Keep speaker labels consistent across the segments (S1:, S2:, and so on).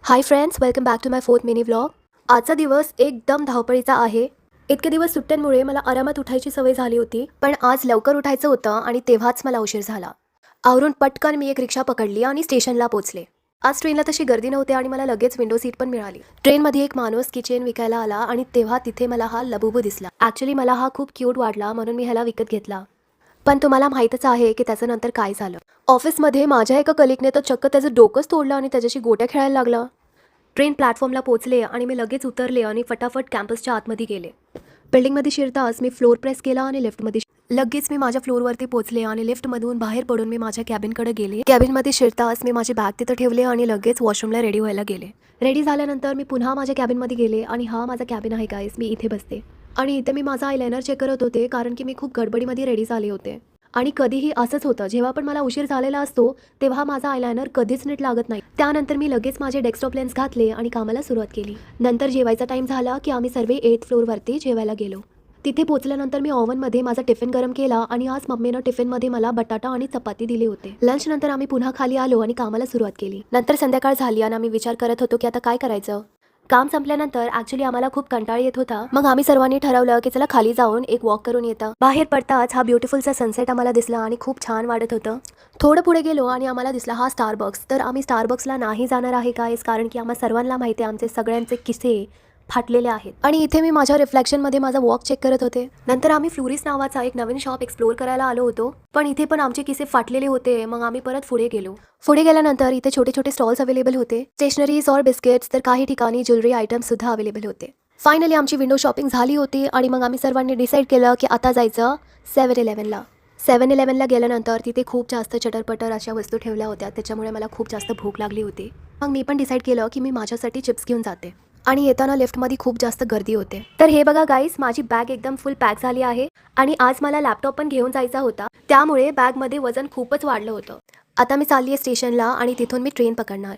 S1: High friends, welcome back to my fourth mini vlog. आजचा दिवस एकदम धावपळीचा आहे. इतके दिवस सुट्ट्यांमुळे मला आरामात उठायची सवय झाली होती, पण आज लवकर उठायचं होतं आणि तेव्हाच मला उशीर झाला. आवरून पटकन मी एक रिक्षा पकडली आणि स्टेशनला पोहोचले. आज ट्रेनला तशी गर्दी नव्हती आणि मला लगेच विंडो सीट पण मिळाली. ट्रेनमध्ये एक माणूस किचन विकायला आला आणि तेव्हा तिथे मला हा लबुबू दिसला. ॲक्च्युली मला हा खूप क्यूट वाटला म्हणून मी ह्याला विकत घेतला. पण तुम्हाला माहीतच आहे की त्याचं नंतर काय झालं. ऑफिसमध्ये माझ्या एका कलिगने तर चक्क त्याचं डोकंच तोडलं आणि त्याच्याशी गोट्या खेळायला लागला. ट्रेन प्लॅटफॉर्मला पोहोचले आणि मी लगेच उतरले आणि फटाफट कॅम्पसच्या आतमध्ये गेले. बिल्डिंगमध्ये शिरताच मी फ्लोर प्रेस केला आणि लिफ्टमध्ये लगेच मी माझ्या फ्लोअरवरती पोहोचले आणि लिफ्टमधून बाहेर पडून मी माझ्या कॅबिनकडे गेले. कॅबिनमध्ये शिरताच मी माझी बॅग तिथं ठेवले आणि लगेच वॉशरूमला रेडी व्हायला गेले. रेडी झाल्यानंतर मी पुन्हा माझ्या कॅबिनमध्ये गेले आणि हा माझा कॅबिन आहे गाईस. मी इथे बसते आणि इथे मी माझा आयलायनर चेक करत होते कारण की मी खूप गडबडीमध्ये रेडी झाले होते. आणि कधीही असंच होतं, जेव्हा पण मला उशीर झालेला असतो तेव्हा माझा आयलायनर कधीच नीट लागत नाही. त्यानंतर मी लगेच माझे डेस्कटॉप लेन्स घातले आणि कामाला सुरुवात केली. नंतर जेवायचा टाईम झाला की आम्ही सर्व 8th फ्लोअरवरती जेवायला गेलो. तिथे पोहोचल्यानंतर मी ओव्हनमध्ये माझा टिफिन गरम केला आणि आज मम्मीनं टिफिनमध्ये मला बटाटा आणि चपाती दिले होते. लंच नंतर आम्ही पुन्हा खाली आलो आणि कामाला सुरुवात केली. नंतर संध्याकाळ झाली आणि आम्ही विचार करत होतो की आता काय करायचं. काम संपल्यानंतर ॲक्च्युली आम्हाला खूप कंटाळा येत होता. मग आम्ही सर्वांनी ठरवलं की चला खाली जाऊन एक वॉक करून येतं. बाहेर पडताच हा ब्युटिफुलचा सनसेट आम्हाला दिसला आणि खूप छान वाटत होतं. थोडं पुढे गेलो आणि आम्हाला दिसला हा स्टारबक्स. तर आम्ही स्टारबक्सला नाही जाणार आहे गाईस, कारण की आम्हा सर्वांना माहिती आहे आमचे सगळ्यांचे किस्से फाटलेले आहेत. आणि इथे मी माझ्या रिफ्लेक्शनमध्ये माझा वॉक चेक करत होते. नंतर आम्ही फ्लुरिस नावाचा एक नवीन शॉप एक्सप्लोर करायला आलो होतो, पण इथे पण आमचे किस्से फाटलेले होते. मग आम्ही परत पुढे गेलो. पुढे गेल्यानंतर इथे छोटे छोटे स्टॉल्स अवेलेबल होते. स्टेशनरीज और बिस्किट्स, तर काही ठिकाणी ज्वेलरी आयटम्स सुद्धा अवेलेबल होते. फायनली आमची विंडो शॉपिंग झाली होती आणि मग आम्ही सर्वांनी डिसाईड केलं की आता जायचं 7-Elevenला. 7-Elevenला गेल्यानंतर तिथे खूप जास्त चटरपटर अशा वस्तू ठेवल्या होत्या, त्याच्यामुळे मला खूप जास्त भूक लागली होती. मग मी पण डिसाईड केलं की मी माझ्यासाठी चिप्स घेऊन जाते. आणि येताना लिफ्टमध्ये खूप जास्त गर्दी होते. तर हे बघा गाईस, माझी बॅग एकदम फुल पॅक झाली आहे आणि आज मला लॅपटॉप पण घेऊन जायचा होता, त्यामुळे बॅगमध्ये वजन खूपच वाढलं होतं. आता मी चालली आहे स्टेशनला आणि तिथून मी ट्रेन पकडणार.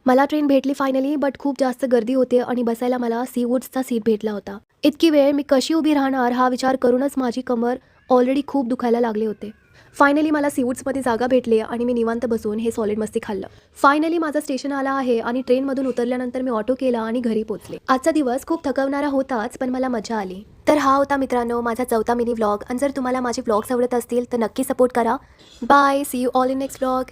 S1: मला ट्रेन भेटली फायनली, बट खूप जास्त गर्दी होते आणि बसायला मला सीवूड्सचा सीट भेटला होता. इतकी वेळ मी कशी उभी राहणार हा विचार करूनच माझी कमर ऑलरेडी खूप दुखायला लागले होते. फायनली मला सीवूड्समध्ये जागा भेटली आणि मी निवांत बसून हे सॉलिड मस्ती खाल्लं. फायनली माझा स्टेशन आला आहे आणि ट्रेनमधून उतरल्यानंतर मी ऑटो केला आणि घरी पोहोचले. आजचा दिवस खूप थकवणारा होताच, पण मला मजा आली. तर हा होता मित्रांनो माझा 4था मिनी व्लॉग. आणि जर तुम्हाला माझे व्लॉग्स आवडत असतील तर नक्की सपोर्ट करा. Bye, see you all in next vlog.